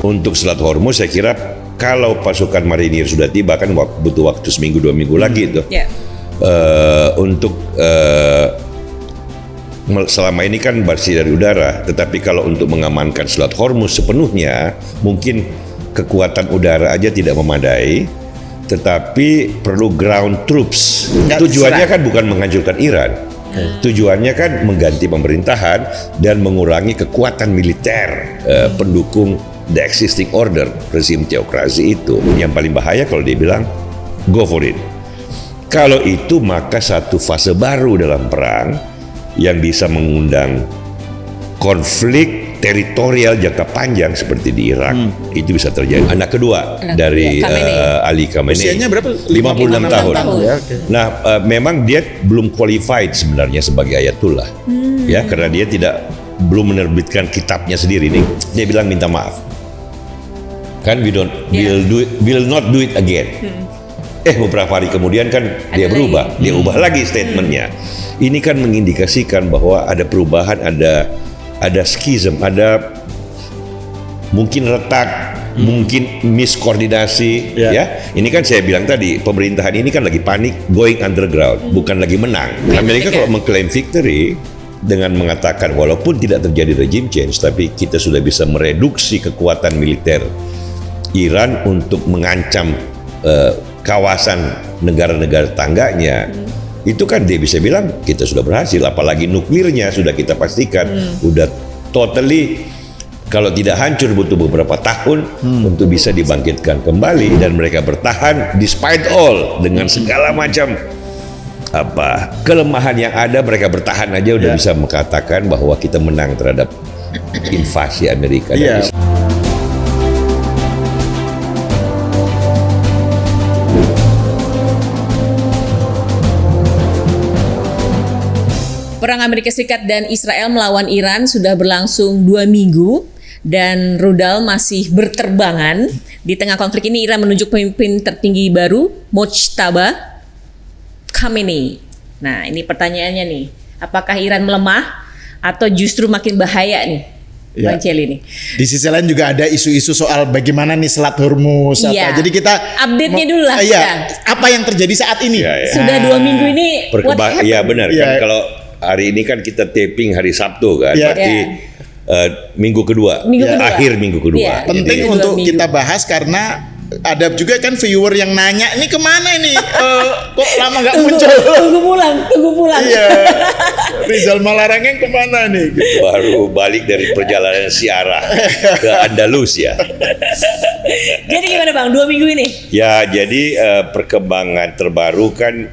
Untuk Selat Hormuz saya kira kalau pasukan marinir sudah tiba kan butuh waktu seminggu 2 minggu lagi itu. Untuk selama ini kan bersih dari udara, tetapi kalau untuk mengamankan Selat Hormuz sepenuhnya mungkin kekuatan udara aja tidak memadai, tetapi perlu ground troops. Tujuannya kan bukan menghancurkan Iran. Tujuannya kan mengganti pemerintahan dan mengurangi kekuatan militer pendukung the existing order, rezim teokrasi itu. Yang paling bahaya kalau dia bilang go for it. Kalau itu maka satu fase baru dalam perang yang bisa mengundang konflik teritorial jangka panjang seperti di Irak. Itu bisa terjadi. Anak kedua dari Ali Khamenei. Usianya berapa? 56 tahun. Ya, Nah, memang dia belum qualified sebenarnya sebagai ayatullah. Ya, karena dia belum menerbitkan kitabnya sendiri nih. Dia bilang minta maaf. Kan will not do it again. Beberapa hari kemudian kan dia berubah. Dia ubah lagi statementnya. Ini kan mengindikasikan bahwa ada perubahan, ada skism, ada mungkin retak, mungkin miskoordinasi, ya. Ini kan saya bilang tadi, pemerintahan ini kan lagi panik, going underground, bukan lagi menang. Amerika kalau mengklaim victory dengan mengatakan walaupun tidak terjadi regime change, tapi kita sudah bisa mereduksi kekuatan militer Iran untuk mengancam kawasan negara-negara tangganya. Itu kan dia bisa bilang kita sudah berhasil, apalagi nuklirnya sudah kita pastikan udah totally, kalau tidak hancur butuh beberapa tahun untuk bisa dibangkitkan kembali, dan mereka bertahan despite all, dengan segala macam kelemahan yang ada, mereka bertahan aja udah bisa mengatakan bahwa kita menang terhadap invasi Amerika dan Israel. Perang Amerika Serikat dan Israel melawan Iran sudah berlangsung 2 minggu dan rudal masih berterbangan. Di tengah konflik ini Iran menunjuk pemimpin tertinggi baru, Mojtaba Khamenei. Nah, ini pertanyaannya nih, apakah Iran melemah atau justru makin bahaya nih, Bang Celi nih? Di sisi lain juga ada isu-isu soal bagaimana nih Selat Hormuz. Jadi kita update-nya dulu lah. Apa yang terjadi saat ini? Sudah 2 minggu ini. Iya benar kan, kalau hari ini kan kita taping hari Sabtu kan, berarti minggu kedua, akhir minggu kedua. Penting untuk kita bahas karena ada juga kan viewer yang nanya, ini kemana ini? Kok lama gak muncul? Tunggu pulang. Iya. Rizal Malarangeng kemana nih? Gitu. Baru balik dari perjalanan ziarah ke Andalusia. Jadi gimana Bang, 2 minggu ini? Ya, jadi perkembangan terbaru kan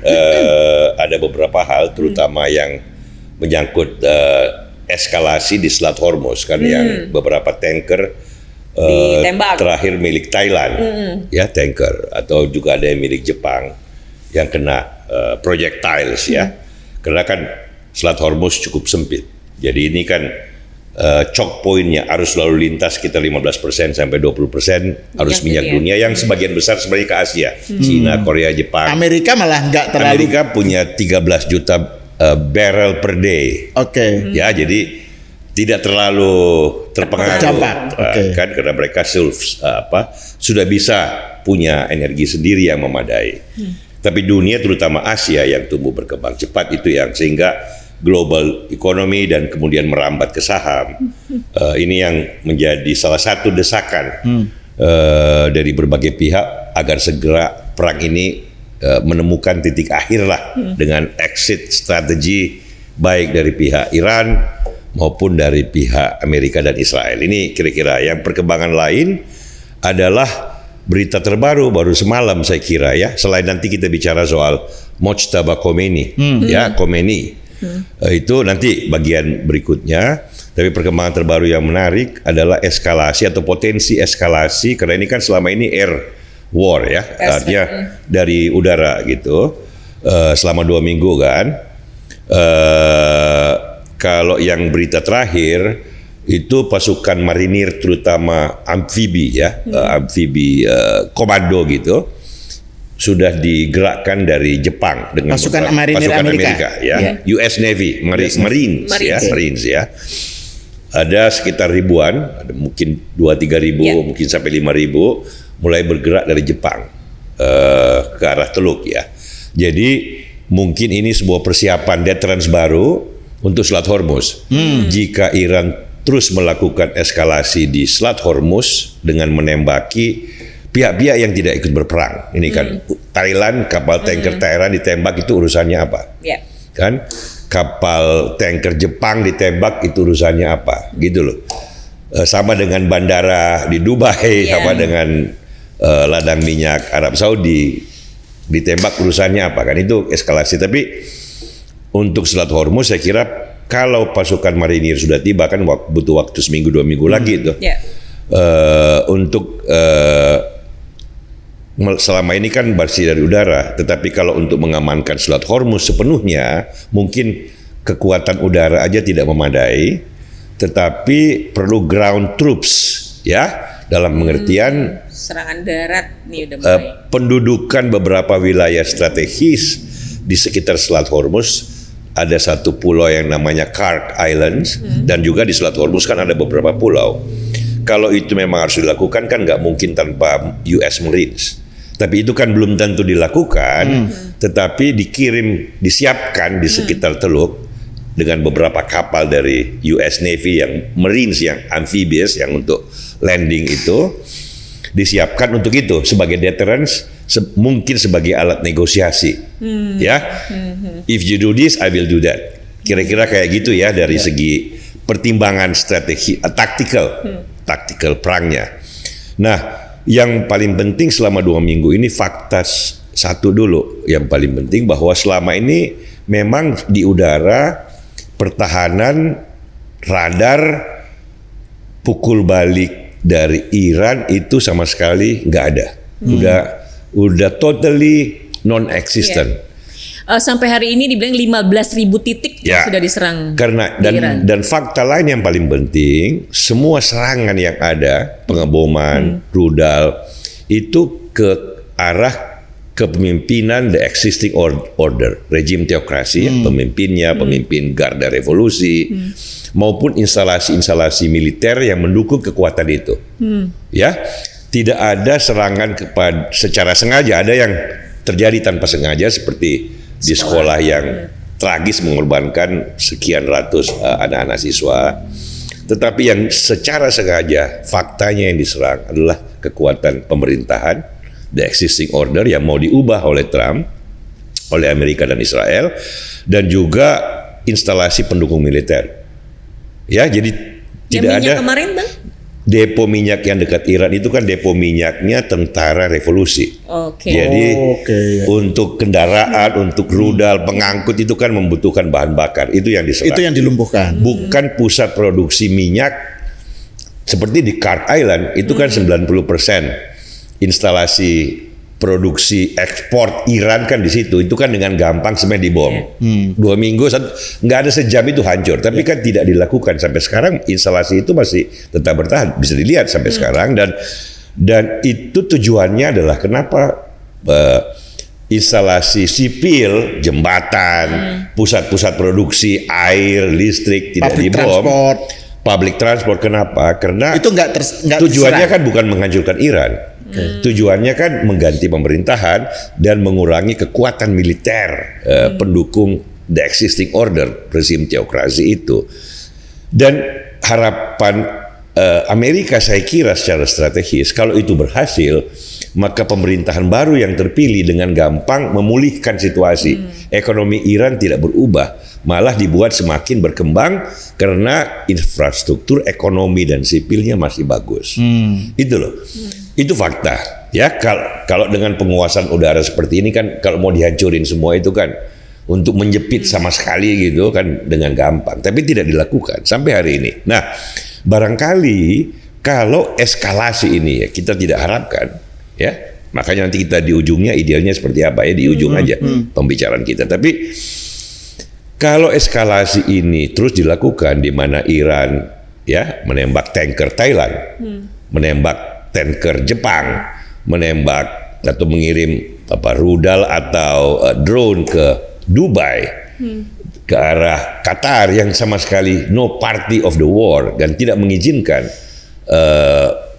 ada beberapa hal, terutama yang menyangkut eskalasi di Selat Hormuz kan, yang beberapa tanker terakhir milik Thailand, ya tanker, atau juga ada yang milik Jepang yang kena projectiles ya, karena kan Selat Hormuz cukup sempit. Jadi ini kan choke point-nya, arus lalu lintas sekitar 15% sampai 20% arus minyak dunia yang sebagian besar sebenarnya ke Asia, Cina, Korea, Jepang. Amerika malah nggak terlalu. Amerika punya 13 juta barrel per day. Ya, jadi tidak terlalu terpengaruh kan, karena mereka sudah bisa punya energi sendiri yang memadai. Tapi dunia terutama Asia yang tumbuh berkembang cepat itu yang sehingga global economy dan kemudian merambat ke saham. Ini yang menjadi salah satu desakan dari berbagai pihak agar segera perang ini menemukan titik akhir lah, dengan exit strategi baik dari pihak Iran maupun dari pihak Amerika dan Israel. Ini kira-kira. Yang perkembangan lain adalah berita terbaru baru semalam saya kira ya, selain nanti kita bicara soal Mojtaba Khomeini, Khomeini. Itu nanti bagian berikutnya. Tapi perkembangan terbaru yang menarik adalah eskalasi atau potensi eskalasi, karena ini kan selama ini air war ya, artinya dari udara gitu, selama 2 minggu kan. Kalau yang berita terakhir itu pasukan marinir terutama amfibi ya, amfibi komando gitu, sudah digerakkan dari Jepang dengan pasukan marinir pasukan Amerika ya, US Navy, Marines ya. ada sekitar ribuan, ada mungkin 2-3 ribu, mungkin sampai 5 ribu, mulai bergerak dari Jepang ke arah Teluk ya. Jadi mungkin ini sebuah persiapan deterrence baru untuk Selat Hormuz. Jika Iran terus melakukan eskalasi di Selat Hormuz dengan menembaki pihak-pihak yang tidak ikut berperang. Ini kan Thailand, kapal tanker Thailand ditembak, itu urusannya apa? Kan kapal tanker Jepang ditembak, itu urusannya apa? Gitu loh. Sama dengan bandara di Dubai, sama dengan ladang minyak Arab Saudi ditembak, urusannya apa? Kan itu eskalasi. Tapi untuk Selat Hormuz saya kira kalau pasukan marinir sudah tiba, kan butuh waktu seminggu 2 minggu lagi itu. Untuk selama ini kan bersih dari udara, tetapi kalau untuk mengamankan Selat Hormuz sepenuhnya mungkin kekuatan udara aja tidak memadai, tetapi perlu ground troops ya, dalam pengertian serangan darat nih udah mulai. Pendudukan beberapa wilayah strategis di sekitar Selat Hormuz. Ada satu pulau yang namanya Kark Islands, dan juga di Selat Hormuz kan ada beberapa pulau. Kalau itu memang harus dilakukan kan nggak mungkin tanpa US Marines. Tapi itu kan belum tentu dilakukan, tetapi disiapkan di sekitar Teluk dengan beberapa kapal dari US Navy yang Marines yang amphibious yang untuk landing itu disiapkan untuk itu sebagai deterrence, mungkin sebagai alat negosiasi. Ya, if you do this, I will do that. Kira-kira kayak gitu ya dari segi pertimbangan strategi, tactical perangnya. Nah, yang paling penting selama 2 minggu ini fakta satu dulu yang paling penting, bahwa selama ini memang di udara pertahanan radar pukul balik dari Iran itu sama sekali nggak ada. Udah totally non-existent. Sampai hari ini dibilang 15.000 titik sudah diserang. Karena dan fakta lain yang paling penting, semua serangan yang ada, pengeboman, rudal, itu ke arah kepemimpinan the existing order, rejim teokrasi, pemimpinnya, pemimpin Garda Revolusi, maupun instalasi-instalasi militer yang mendukung kekuatan itu. Ya, tidak ada serangan secara sengaja, ada yang terjadi tanpa sengaja seperti di sekolah yang tragis mengorbankan sekian ratus anak-anak siswa. Tetapi yang secara sengaja faktanya yang diserang adalah kekuatan pemerintahan, the existing order yang mau diubah oleh Trump, oleh Amerika dan Israel, dan juga instalasi pendukung militer. Ya, jadi tidak ada kemarin, Bang? Depo minyak yang dekat Iran itu kan depo minyaknya tentara revolusi. Jadi untuk kendaraan, untuk rudal, pengangkut itu kan membutuhkan bahan bakar. Itu yang diserang. Itu yang dilumpuhkan. Bukan pusat produksi minyak seperti di Kark Island itu kan 90% instalasi produksi ekspor Iran kan di situ. Itu kan dengan gampang semuanya dibom. 2 minggu nggak ada sejam itu hancur. Tapi kan tidak dilakukan sampai sekarang. Instalasi itu masih tetap bertahan. Bisa dilihat sampai sekarang, dan itu tujuannya adalah kenapa instalasi sipil, jembatan, pusat-pusat produksi air, listrik tidak dibom. Public transport kenapa? Karena itu nggak tujuannya kan bukan menghancurkan Iran. Tujuannya kan mengganti pemerintahan dan mengurangi kekuatan militer pendukung the existing order, rezim teokrasi itu. Dan harapan Amerika saya kira secara strategis, kalau itu berhasil, maka pemerintahan baru yang terpilih dengan gampang memulihkan situasi. Ekonomi Iran tidak berubah, malah dibuat semakin berkembang karena infrastruktur ekonomi dan sipilnya masih bagus. Itu loh. Itu fakta. Ya, kalau dengan penguasaan udara seperti ini kan, kalau mau dihancurin semua itu kan untuk menjepit sama sekali gitu kan dengan gampang. Tapi tidak dilakukan sampai hari ini. Nah, barangkali kalau eskalasi ini ya kita tidak harapkan, ya makanya nanti kita di ujungnya idealnya seperti apa ya, di ujung aja pembicaraan kita. Tapi kalau eskalasi ini terus dilakukan di mana Iran ya menembak tanker Thailand, menembak tanker Jepang, menembak atau mengirim rudal atau drone ke Dubai, ke arah Qatar yang sama sekali no party of the war dan tidak mengizinkan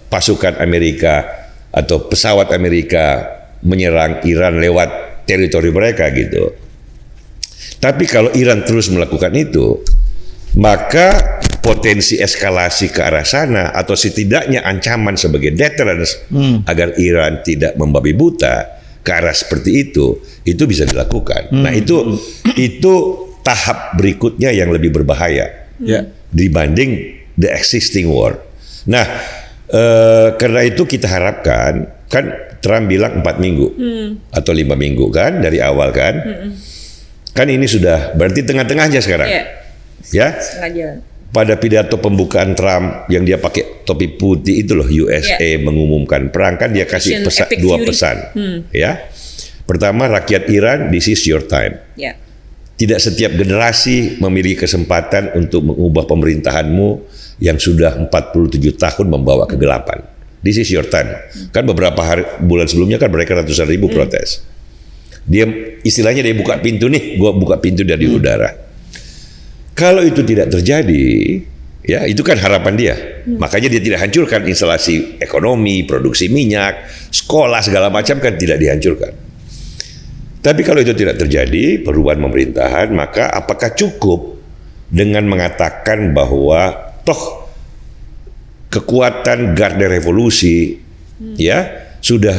pasukan Amerika atau pesawat Amerika menyerang Iran lewat teritori mereka gitu. Tapi kalau Iran terus melakukan itu, maka potensi eskalasi ke arah sana atau setidaknya ancaman sebagai deterrence agar Iran tidak membabi buta ke arah seperti itu bisa dilakukan. Nah itu tahap berikutnya yang lebih berbahaya dibanding the existing war. Nah karena itu kita harapkan, kan Trump bilang 4 minggu atau 5 minggu kan dari awal kan, kan ini sudah berarti tengah-tengahnya sekarang, ya. Setengah jalan. Pada pidato pembukaan Trump yang dia pakai topi putih itu loh, USA mengumumkan perang, kan dia kasih dua pesan, ya. Pertama, rakyat Iran, this is your time. Tidak setiap generasi memiliki kesempatan untuk mengubah pemerintahanmu yang sudah 47 tahun membawa kegelapan. This is your time. Kan beberapa bulan sebelumnya kan mereka ratusan ribu protes. Dia istilahnya dia buka pintu nih, gua buka pintu dari udara. Kalau itu tidak terjadi, ya itu kan harapan dia. Makanya dia tidak hancurkan instalasi ekonomi, produksi minyak, sekolah segala macam kan tidak dihancurkan. Tapi kalau itu tidak terjadi, perubahan pemerintahan, maka apakah cukup dengan mengatakan bahwa toh kekuatan Garda Revolusi ya sudah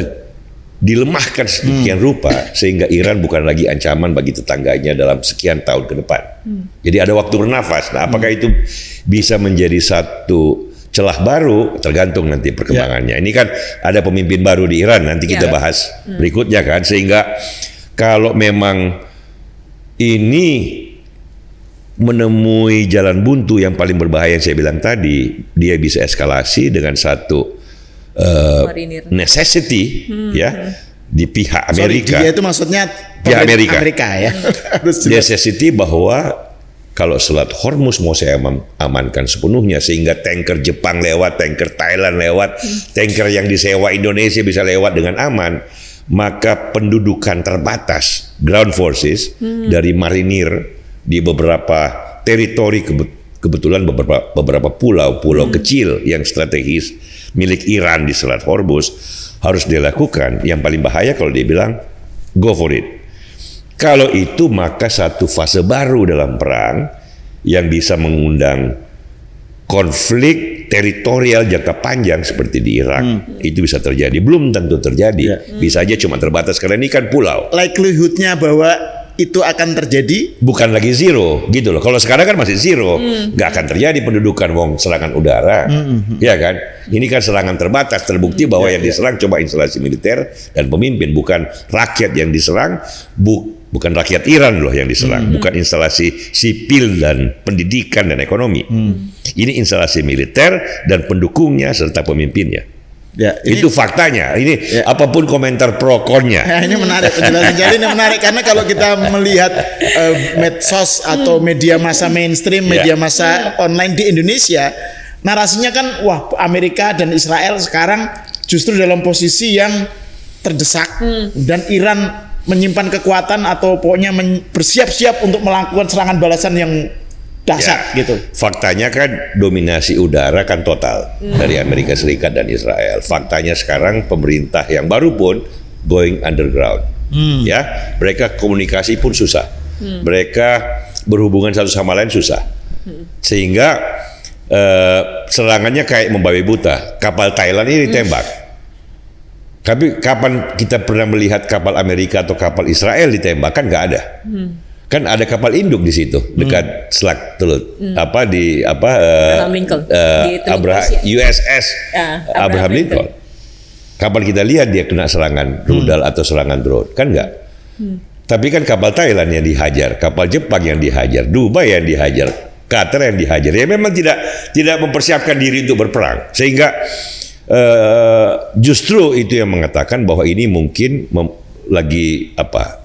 dilemahkan sedemikian rupa sehingga Iran bukan lagi ancaman bagi tetangganya dalam sekian tahun ke depan. Jadi ada waktu bernafas. Nah, apakah itu bisa menjadi satu celah baru? Tergantung nanti perkembangannya. Ini kan ada pemimpin baru di Iran, nanti kita bahas berikutnya kan, sehingga kalau memang ini menemui jalan buntu yang paling berbahaya yang saya bilang tadi, dia bisa eskalasi dengan satu necessity ya di pihak Amerika. Dia itu maksudnya pihak Amerika ya. Necessity bahwa kalau Selat Hormuz mau saya amankan sepenuhnya sehingga tanker Jepang lewat, tanker Thailand lewat, tanker yang disewa Indonesia bisa lewat dengan aman, maka pendudukan terbatas ground forces dari marinir di beberapa teritori, kebetulan beberapa pulau kecil yang strategis milik Iran di Selat Hormuz harus dilakukan. Yang paling bahaya kalau dia bilang go for it. Kalau itu maka satu fase baru dalam perang yang bisa mengundang konflik teritorial jangka panjang seperti di Irak itu bisa terjadi. Belum tentu terjadi, bisa aja cuma terbatas karena ini kan pulau. Likelihoodnya bahwa itu akan terjadi bukan lagi zero gitu loh. Kalau sekarang kan masih zero, nggak akan terjadi pendudukan wong serangan udara, ya kan? Ini kan serangan terbatas, terbukti bahwa yang diserang coba instalasi militer dan pemimpin, bukan rakyat yang diserang, bukan rakyat Iran loh yang diserang, bukan instalasi sipil dan pendidikan dan ekonomi. Ini instalasi militer dan pendukungnya serta pemimpinnya. Ya, itu faktanya. Ini apapun komentar pro konnya. Ini menarik penjelasan Jadi ini menarik karena kalau kita melihat medsos atau media massa mainstream, media massa online di Indonesia, narasinya kan wah Amerika dan Israel sekarang justru dalam posisi yang terdesak dan Iran menyimpan kekuatan atau pokoknya bersiap-siap untuk melakukan serangan balasan yang dahsyat gitu. Faktanya kan dominasi udara kan total dari Amerika Serikat dan Israel. Faktanya sekarang pemerintah yang baru pun going underground. Ya, mereka komunikasi pun susah. Mereka berhubungan satu sama lain susah. Sehingga serangannya kayak membabi buta. Kapal Thailand ini ditembak. Tapi kapan kita pernah melihat kapal Amerika atau kapal Israel ditembak? Kan nggak ada. Kan ada kapal induk di situ dekat Selat Telut Abraham Lincoln USS Abraham Lincoln. Kapan kita lihat dia kena serangan rudal atau serangan drone? Kan enggak. Tapi kan kapal Thailand yang dihajar, kapal Jepang yang dihajar, Dubai yang dihajar, Qatar yang dihajar. Ya memang tidak mempersiapkan diri untuk berperang. Sehingga justru itu yang mengatakan bahwa ini mungkin lagi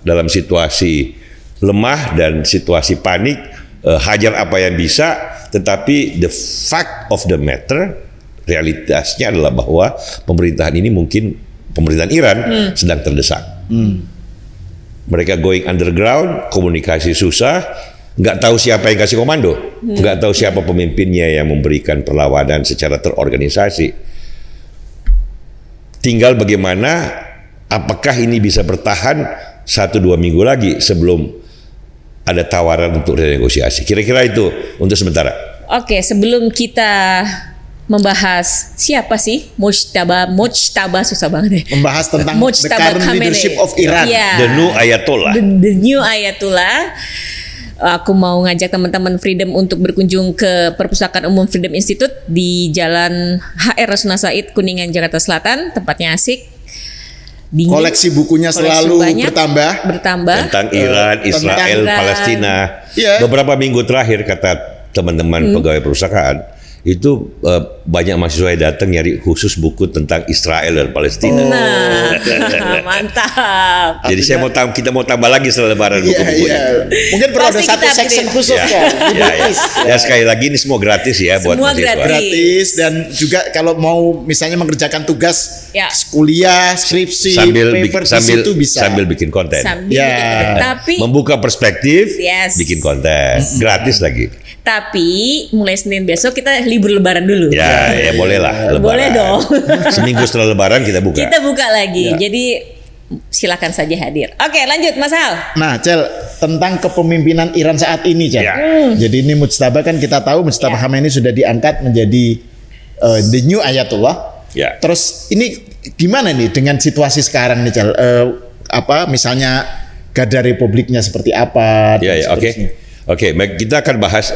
dalam situasi lemah dan situasi panik, hajar apa yang bisa, tetapi the fact of the matter, realitasnya adalah bahwa pemerintahan ini mungkin pemerintahan Iran sedang terdesak. Mereka going underground, komunikasi susah, nggak tahu siapa yang kasih komando, nggak tahu siapa pemimpinnya yang memberikan perlawanan secara terorganisasi. Tinggal bagaimana, apakah ini bisa bertahan 1-2 minggu lagi sebelum ada tawaran untuk renegosiasi. Kira-kira itu untuk sementara. Oke, sebelum kita membahas siapa sih Mojtaba susah banget ya. Membahas tentang the Mojtaba current Khamenei. leadership of Iran. Yeah. The new Ayatollah. The new Ayatollah. Aku mau ngajak teman-teman Freedom untuk berkunjung ke Perpustakaan Umum Freedom Institute di Jalan HR Rasuna Said, Kuningan, Jakarta Selatan. Tempatnya asik. Dingin. Koleksi bukunya selalu banyak, bertambah. Tentang Iran, Israel, Iran. Palestina. Iya. Beberapa minggu terakhir kata teman-teman pegawai perpustakaan itu banyak mahasiswa yang datang nyari khusus buku tentang Israel dan Palestina. Nah, mantap. Jadi kita mau tambah lagi setelah Lebaran buku-buku. Iya. Mungkin perlu ada Pasti satu kita section update. khusus ya. Ya, sekali lagi ini semua gratis ya buat Semua mahasiswa. Gratis, dan juga kalau mau misalnya mengerjakan tugas Ya. kuliah, skripsi, paper di situ bisa. sambil bikin konten. Sambil Ya. bikin- tapi Membuka perspektif, Yes. bikin konten, gratis lagi. tapi mulai Senin besok kita libur Lebaran dulu. Ya boleh lah. Lebaran. Boleh dong. Seminggu setelah Lebaran kita buka. Kita buka lagi. Ya. Jadi silakan saja hadir. Oke, lanjut Mas Al. Nah, Cel, tentang kepemimpinan Iran saat ini, Cel. Ya. Jadi ini Mujtaba kan kita tahu Mujtaba Khamenei sudah diangkat menjadi the new Ayatollah. Ya. Terus ini gimana nih dengan situasi sekarang nih, Cel? Misalnya Garda Republiknya seperti apa? dan Ya, oke. seterusnya. Oke, baik, kita akan bahas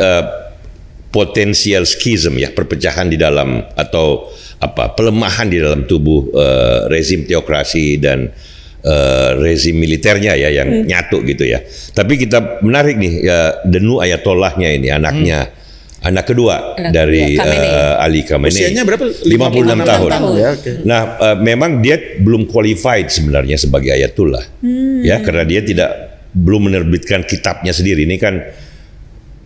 potensial skism ya, perpecahan di dalam atau pelemahan di dalam tubuh rezim teokrasi dan rezim militernya ya yang nyatu gitu ya. Tapi kita menarik nih the new Ayatollahnya ini anaknya. Anak kedua dari Ali Khamenei. Usianya berapa? 56 tahun. Ya, oke. Nah, memang dia belum qualified sebenarnya sebagai Ayatullah. Ya, karena dia belum menerbitkan kitabnya sendiri. Ini kan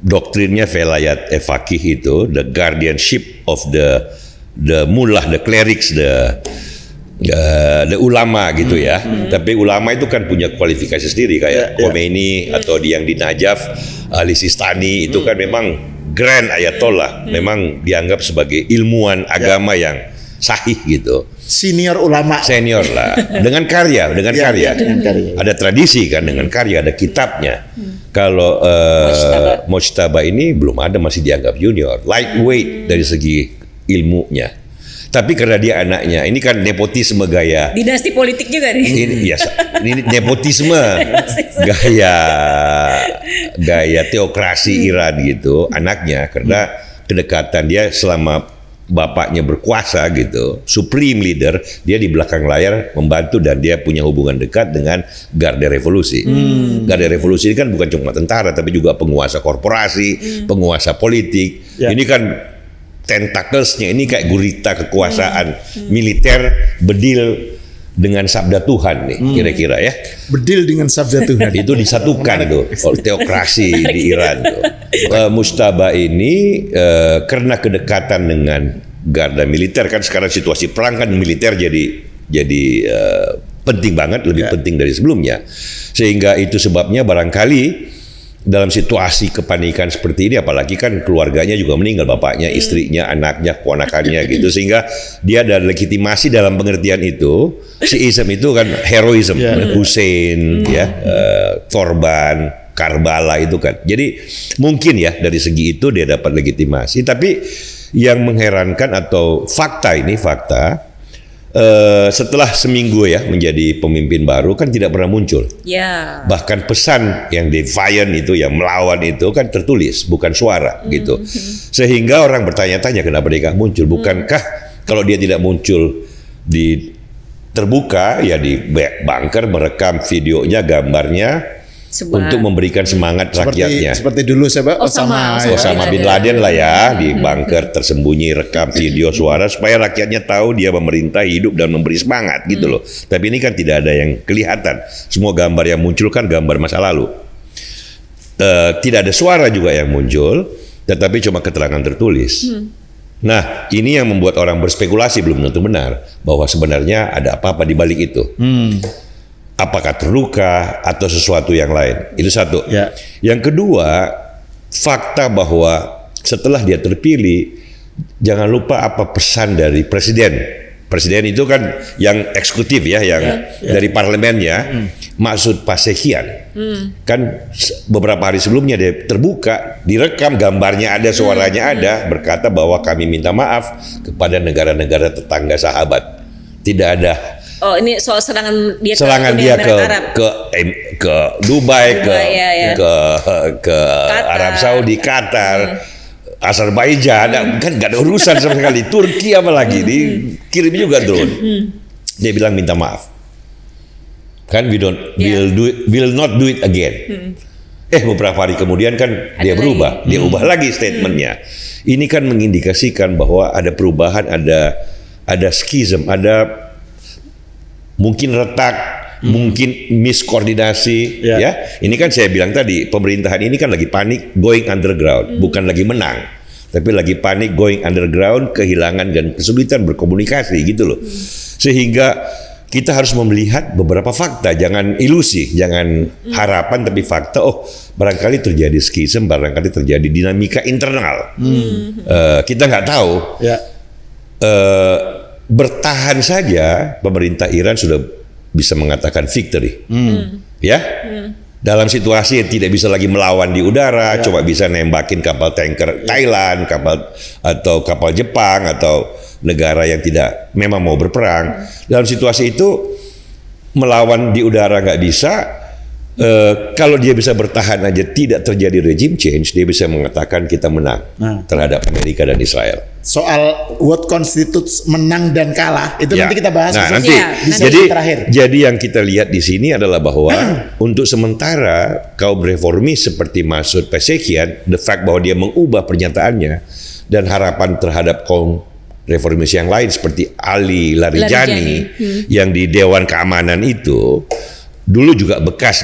doktrinnya Velayat Faqih itu, the guardianship of the mullah, the clerics, the ulama gitu ya. Tapi ulama itu kan punya kualifikasi sendiri kayak Khomeini atau yang di Najaf, Ali Sistani itu kan memang grand Ayatollah, memang dianggap sebagai ilmuwan agama yang sahih gitu. Senior ulama. Senior lah, dengan karya. dengan karya. Ada tradisi kan dengan karya, ada kitabnya. Kalau Mojtaba ini belum ada, masih dianggap junior, lightweight dari segi ilmunya. Tapi karena dia anaknya, ini kan nepotisme gaya. Dinasti politik juga nih. Ini nepotisme gaya teokrasi Iran gitu, anaknya karena kedekatan dia selama bapaknya berkuasa gitu, supreme leader, dia di belakang layar membantu dan dia punya hubungan dekat dengan Garda Revolusi. Garda Revolusi ini kan bukan cuma tentara tapi juga penguasa korporasi, penguasa politik. Ini kan tentaklesnya ini kayak gurita kekuasaan militer bedil dengan sabda Tuhan nih kira-kira ya. Bedil dengan sabda Tuhan. Itu disatukan tuh teokrasi di Iran tuh. Mujtaba ini karena kedekatan dengan garda militer kan sekarang situasi perang kan militer jadi penting banget, lebih penting dari sebelumnya. Sehingga itu sebabnya barangkali dalam situasi kepanikan seperti ini, apalagi kan keluarganya juga meninggal, bapaknya, istrinya, anaknya, keponakannya gitu, sehingga dia ada legitimasi dalam pengertian itu. Siism itu kan heroism, Hussein, korban, Karbala itu kan. Jadi mungkin ya dari segi itu dia dapat legitimasi. Tapi yang mengherankan atau fakta setelah seminggu ya menjadi pemimpin baru kan tidak pernah muncul. Ya. Bahkan pesan yang defiant itu, yang melawan itu kan tertulis, bukan suara gitu. Sehingga orang bertanya-tanya kenapa dia muncul. Bukankah kalau dia tidak muncul di terbuka ya di bunker merekam videonya, gambarnya untuk memberikan semangat rakyatnya. Seperti dulu Osama Bin Laden lah ya, di bunker tersembunyi rekam video suara supaya rakyatnya tahu dia memerintah, hidup dan memberi semangat gitu loh. Tapi ini kan tidak ada yang kelihatan. Semua gambar yang muncul kan gambar masa lalu. Tidak ada suara juga yang muncul, tetapi cuma keterangan tertulis. Nah, ini yang membuat orang berspekulasi belum tentu benar bahwa sebenarnya ada apa-apa di balik itu. apakah terluka atau sesuatu yang lain. Itu satu. Ya. Yang kedua, fakta bahwa setelah dia terpilih, jangan lupa apa pesan dari presiden. Presiden itu kan yang eksekutif ya, yang dari parlemennya, Maksud Pasekian. Kan beberapa hari sebelumnya dia terbuka, direkam, gambarnya ada, suaranya ada, berkata bahwa kami minta maaf kepada negara-negara tetangga sahabat. Tidak ada. Oh, ini soal serangan dia ke Dubai, ke Arab Saudi, Qatar, Azerbaijan, kan nggak ada urusan sama sekali. Turki apalagi, dikirim juga drone. Dia bilang minta maaf. Kan will not do it again. Beberapa hari kemudian kan dia berubah, dia ubah lagi statementnya. Ini kan mengindikasikan bahwa ada perubahan, ada schism, ada mungkin retak, mungkin miskoordinasi, ya. Ini kan saya bilang tadi, pemerintahan ini kan lagi panik going underground, bukan lagi menang, tapi lagi panik going underground, kehilangan dan kesulitan berkomunikasi gitu loh. Sehingga kita harus melihat beberapa fakta, jangan ilusi, jangan harapan, tapi fakta. Oh, barangkali terjadi schism, barangkali terjadi dinamika internal. Kita nggak tahu. Bertahan saja pemerintah Iran sudah bisa mengatakan victory, dalam situasi yang tidak bisa lagi melawan di udara, cuma bisa nembakin kapal tanker Thailand, kapal Jepang atau negara yang tidak memang mau berperang. Dalam situasi itu melawan di udara nggak bisa. Kalau dia bisa bertahan aja tidak terjadi regime change, dia bisa mengatakan kita menang terhadap Amerika dan Israel. Soal what constitutes menang dan kalah itu nanti kita bahas. Nanti. Jadi yang kita lihat di sini adalah bahwa untuk sementara kaum reformis seperti Masoud Pezeshkian, the fact bahwa dia mengubah pernyataannya dan harapan terhadap kaum reformis yang lain seperti Ali Larijani yang di Dewan Keamanan itu dulu juga bekas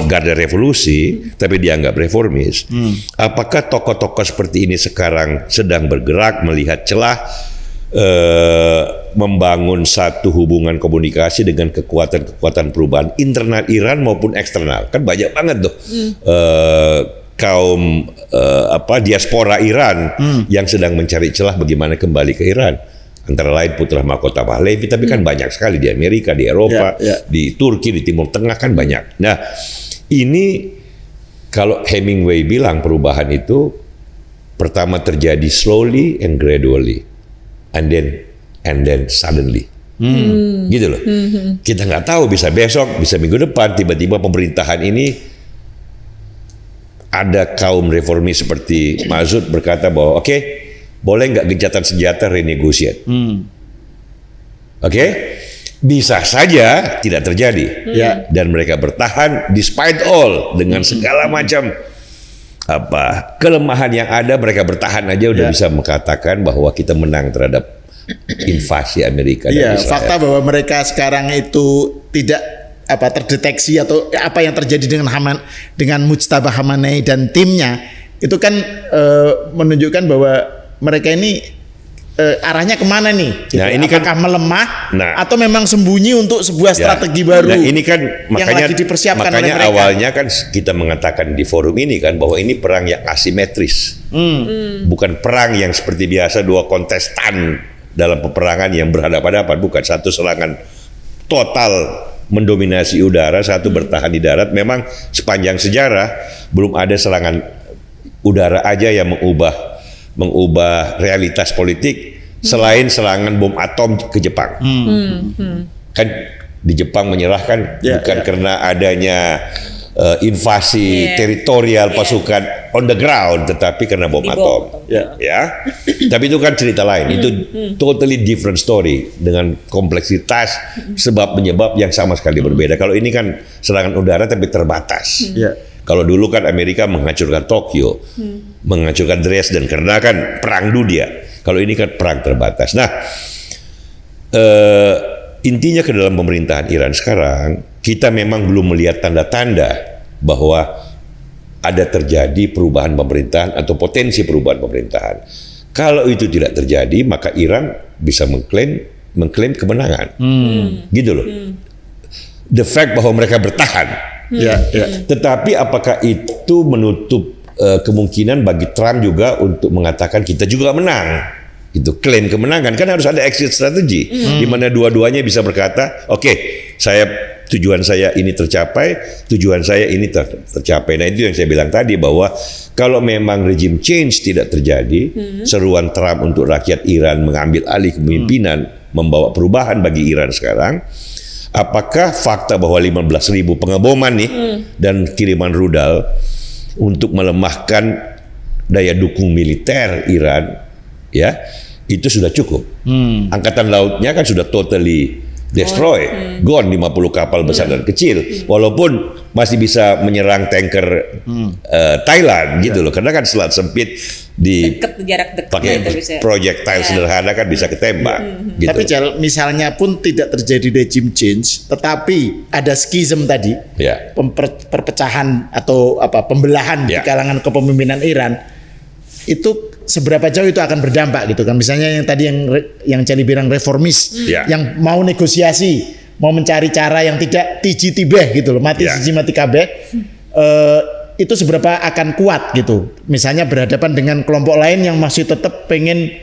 garda revolusi, tapi dianggap reformis. Apakah tokoh-tokoh seperti ini sekarang sedang bergerak melihat celah membangun satu hubungan komunikasi dengan kekuatan-kekuatan perubahan internal Iran maupun eksternal? Kan banyak banget tuh kaum diaspora Iran yang sedang mencari celah bagaimana kembali ke Iran. Antara lain Putra Mahkota Pahlavi, tapi kan banyak sekali di Amerika, di Eropa, di Turki, di Timur Tengah kan banyak. Nah, ini kalau Hemingway bilang perubahan itu pertama terjadi slowly and gradually, and then suddenly. Gitu loh. Kita nggak tahu, bisa besok, bisa minggu depan, tiba-tiba pemerintahan ini ada kaum reformis seperti Masoud berkata bahwa oke, boleh nggak gencatan senjata renegosiat? Bisa saja tidak terjadi. Dan mereka bertahan despite all, dengan segala macam kelemahan yang ada, mereka bertahan aja udah bisa mengatakan bahwa kita menang terhadap invasi Amerika dan Israel. Fakta bahwa mereka sekarang itu tidak terdeteksi atau apa yang terjadi dengan Mujtaba Khamenei dan timnya itu kan menunjukkan bahwa mereka ini arahnya kemana nih? Gitu. Nah, ini apakah melemah atau memang sembunyi untuk sebuah strategi baru? Nah, ini kan makanya lagi dipersiapkan oleh mereka. Awalnya kan kita mengatakan di forum ini kan bahwa ini perang yang asimetris, bukan perang yang seperti biasa dua kontestan dalam peperangan yang berhadapan-hadapan, bukan satu serangan total mendominasi udara, satu bertahan di darat. Memang sepanjang sejarah belum ada serangan udara aja yang mengubah realitas politik selain serangan bom atom ke Jepang. Kan di Jepang menyerahkan bukan karena adanya invasi teritorial pasukan on the ground, tetapi karena bom atom. Tapi itu kan cerita lain. Itu totally different story dengan kompleksitas sebab penyebab yang sama sekali berbeda. Kalau ini kan serangan udara tapi terbatas. Kalau dulu kan Amerika menghancurkan Tokyo, menghancurkan Dresden karena kan perang dunia. Kalau ini kan perang terbatas. Nah, intinya ke dalam pemerintahan Iran sekarang, kita memang belum melihat tanda-tanda bahwa ada terjadi perubahan pemerintahan atau potensi perubahan pemerintahan. Kalau itu tidak terjadi, maka Iran bisa mengklaim kemenangan. Gitu loh. the fact bahwa mereka bertahan. Tetapi apakah itu menutup kemungkinan bagi Trump juga untuk mengatakan kita juga menang? Gitu, klaim kemenangan kan harus ada exit strategi di mana dua-duanya bisa berkata, oke, tujuan saya ini tercapai, tujuan saya ini tercapai. Nah itu yang saya bilang tadi bahwa kalau memang regime change tidak terjadi, seruan Trump untuk rakyat Iran mengambil alih kepemimpinan, membawa perubahan bagi Iran sekarang, apakah fakta bahwa 15.000 pengeboman nih dan kiriman rudal untuk melemahkan daya dukung militer Iran, ya itu sudah cukup. Angkatan lautnya kan sudah totally destroy, gone 50 kapal besar dan kecil, walaupun masih bisa menyerang tanker Thailand gitu loh, karena kan selat sempit di pakai projectile sederhana kan bisa ketembak. Gitu. Tapi misalnya pun tidak terjadi regime change, tetapi ada schism tadi, perpecahan atau pembelahan di kalangan kepemimpinan Iran, itu seberapa jauh itu akan berdampak gitu kan? Misalnya yang tadi yang Celi bilang reformis, yang mau negosiasi, mau mencari cara yang tidak tiji tibeh gitu loh, mati siji mati kabeh, itu seberapa akan kuat gitu? Misalnya berhadapan dengan kelompok lain yang masih tetap pengen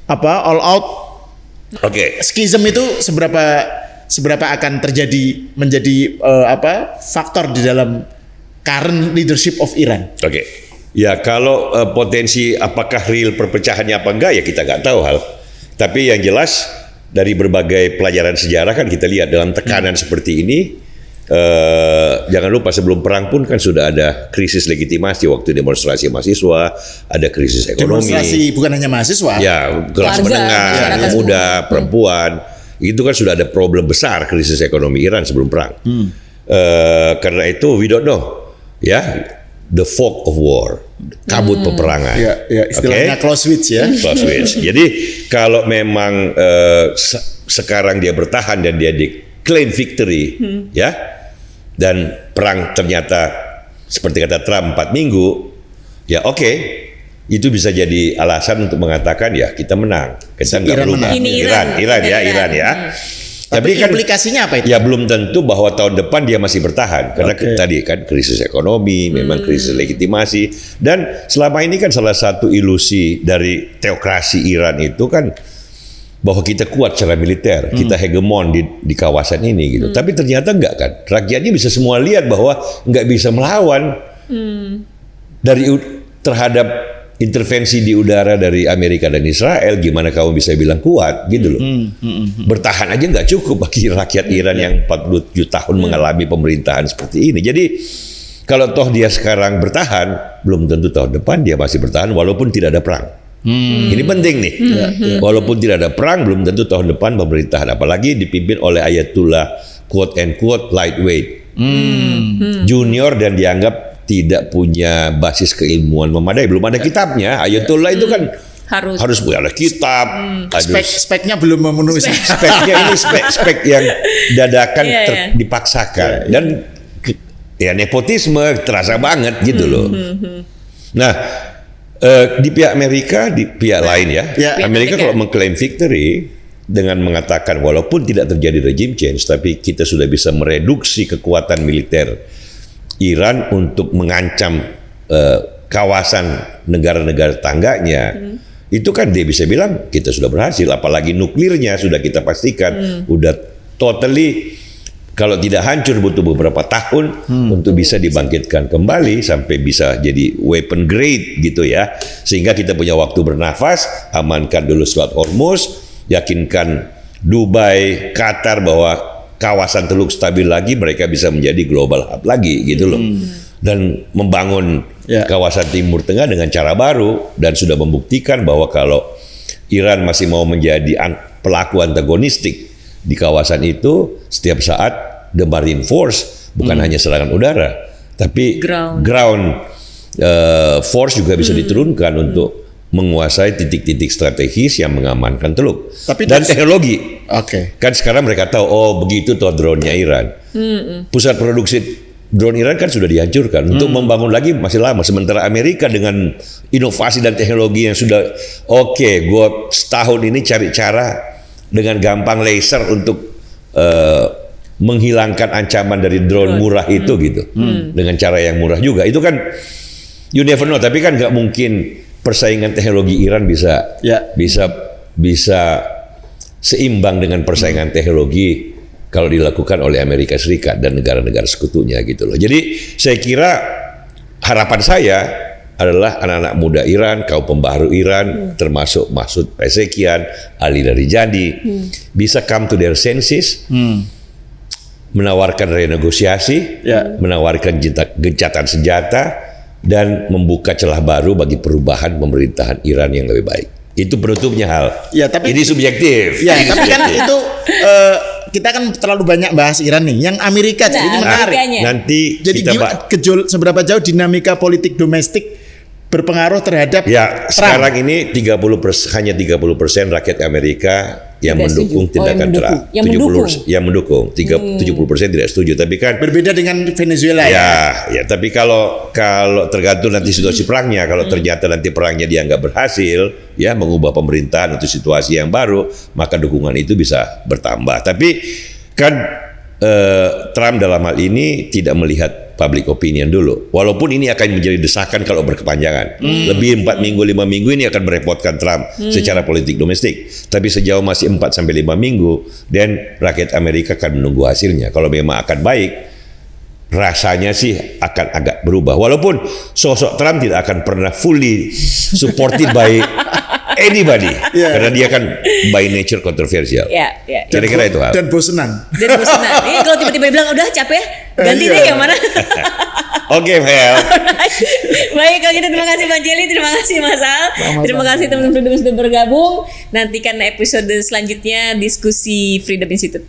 all out. Schism itu seberapa akan terjadi menjadi faktor di dalam current leadership of Iran? Ya kalau potensi apakah real perpecahannya apa enggak ya kita nggak tahu hal. Tapi yang jelas dari berbagai pelajaran sejarah kan kita lihat dalam tekanan seperti ini, jangan lupa sebelum perang pun kan sudah ada krisis legitimasi waktu demonstrasi mahasiswa, ada krisis ekonomi. Demonstrasi bukan hanya mahasiswa. Ya kelas menengah, muda, perempuan, itu kan sudah ada problem besar krisis ekonomi Iran sebelum perang. Karena itu we don't know, the fog of war, kabut peperangan. Istilahnya Clausewitz ya. Clausewitz. Jadi kalau memang sekarang dia bertahan dan dia claim victory, dan perang ternyata seperti kata Trump 4 minggu, itu bisa jadi alasan untuk mengatakan kita menang. Kita nggak perlu Iran ya. Tapi kan implikasinya apa itu? Ya belum tentu bahwa tahun depan dia masih bertahan karena tadi kan krisis ekonomi, memang krisis legitimasi, dan selama ini kan salah satu ilusi dari teokrasi Iran itu kan bahwa kita kuat secara militer, kita hegemon di kawasan ini gitu. Tapi ternyata enggak kan. Rakyatnya bisa semua lihat bahwa enggak bisa melawan terhadap intervensi di udara dari Amerika dan Israel. Gimana kamu bisa bilang kuat gitu loh. Bertahan aja nggak cukup bagi rakyat Iran yang 47 tahun mengalami pemerintahan seperti ini. Jadi kalau toh dia sekarang bertahan, belum tentu tahun depan dia masih bertahan walaupun tidak ada perang. Ini penting nih. Walaupun tidak ada perang, belum tentu tahun depan pemerintahan, apalagi dipimpin oleh Ayatullah quote and quote lightweight, junior dan dianggap tidak punya basis keilmuan memadai, belum ada kitabnya. Ayatullah itu kan harus punya kitab. Speknya belum memenuhi. Speknya ini spek yang dadakan dipaksakan dan nepotisme terasa banget gitu loh. Nah di pihak Amerika, di pihak lain Amerika kalau mengklaim victory dengan mengatakan walaupun tidak terjadi regime change, tapi kita sudah bisa mereduksi kekuatan militer Iran untuk mengancam kawasan negara-negara tangganya, itu kan dia bisa bilang kita sudah berhasil, apalagi nuklirnya sudah kita pastikan udah totally, kalau tidak hancur butuh beberapa tahun untuk bisa dibangkitkan kembali sampai bisa jadi weapon grade gitu ya, sehingga kita punya waktu bernafas, amankan dulu Selat Hormuz, yakinkan Dubai, Qatar bahwa kawasan Teluk stabil lagi, mereka bisa menjadi global hub lagi gitu loh. Dan membangun kawasan Timur Tengah dengan cara baru, dan sudah membuktikan bahwa kalau Iran masih mau menjadi pelaku antagonistik di kawasan itu, setiap saat the Marine Force bukan hanya serangan udara, tapi ground force juga bisa diturunkan untuk menguasai titik-titik strategis yang mengamankan Teluk. Dan teknologi. Kan sekarang mereka tahu, begitu toh drone-nya Iran. Pusat produksi drone Iran kan sudah dihancurkan. Untuk membangun lagi masih lama. Sementara Amerika dengan inovasi dan teknologi yang sudah gue setahun ini cari cara dengan gampang laser untuk menghilangkan ancaman dari drone murah itu gitu. Dengan cara yang murah juga. Itu kan you never know, tapi kan nggak mungkin persaingan teknologi Iran bisa seimbang dengan persaingan teknologi kalau dilakukan oleh Amerika Serikat dan negara-negara sekutunya gitu loh. Jadi saya kira harapan saya adalah anak-anak muda Iran, kaum pembaharu Iran, termasuk Masoud Pezeshkian, Ali Larijani, bisa come to their senses, menawarkan renegosiasi, menawarkan gencatan senjata, dan membuka celah baru bagi perubahan pemerintahan Iran yang lebih baik. Itu penutupnya hal. Ya, tapi ini subjektif. Ya, tapi kan itu kita kan terlalu banyak bahas Iran nih. Yang Amerika jadi ini menarik. Nanti jadi seberapa jauh dinamika politik domestik berpengaruh terhadap ya Trump. Sekarang ini hanya 30% rakyat Amerika yang mendukung tindakan Trump. Yang mendukung 70% tidak setuju. Tapi kan berbeda dengan Venezuela ya. Tapi kalau tergantung nanti situasi perangnya, kalau ternyata nanti perangnya dianggap berhasil, ya mengubah pemerintahan untuk situasi yang baru, maka dukungan itu bisa bertambah. Tapi kan Trump dalam hal ini tidak melihat public opinion dulu. Walaupun ini akan menjadi desakan kalau berkepanjangan. Lebih 4 minggu, 5 minggu ini akan merepotkan Trump secara politik domestik. Tapi sejauh masih 4-5 minggu, dan rakyat Amerika akan menunggu hasilnya. Kalau memang akan baik, rasanya sih akan agak berubah. Walaupun sosok Trump tidak akan pernah fully supported by anybody. Karena dia kan by nature kontroversial. Kira-kira itu hal. Dan bosenan. Ini kalau tiba-tiba bilang udah capek, ganti deh yang mana. Oke, Mel. Baik, kalau gitu terima kasih Bang Jelly, terima kasih Mas Al, terima kasih teman-teman Freedom sudah bergabung. Nantikan episode selanjutnya diskusi Freedom Institute.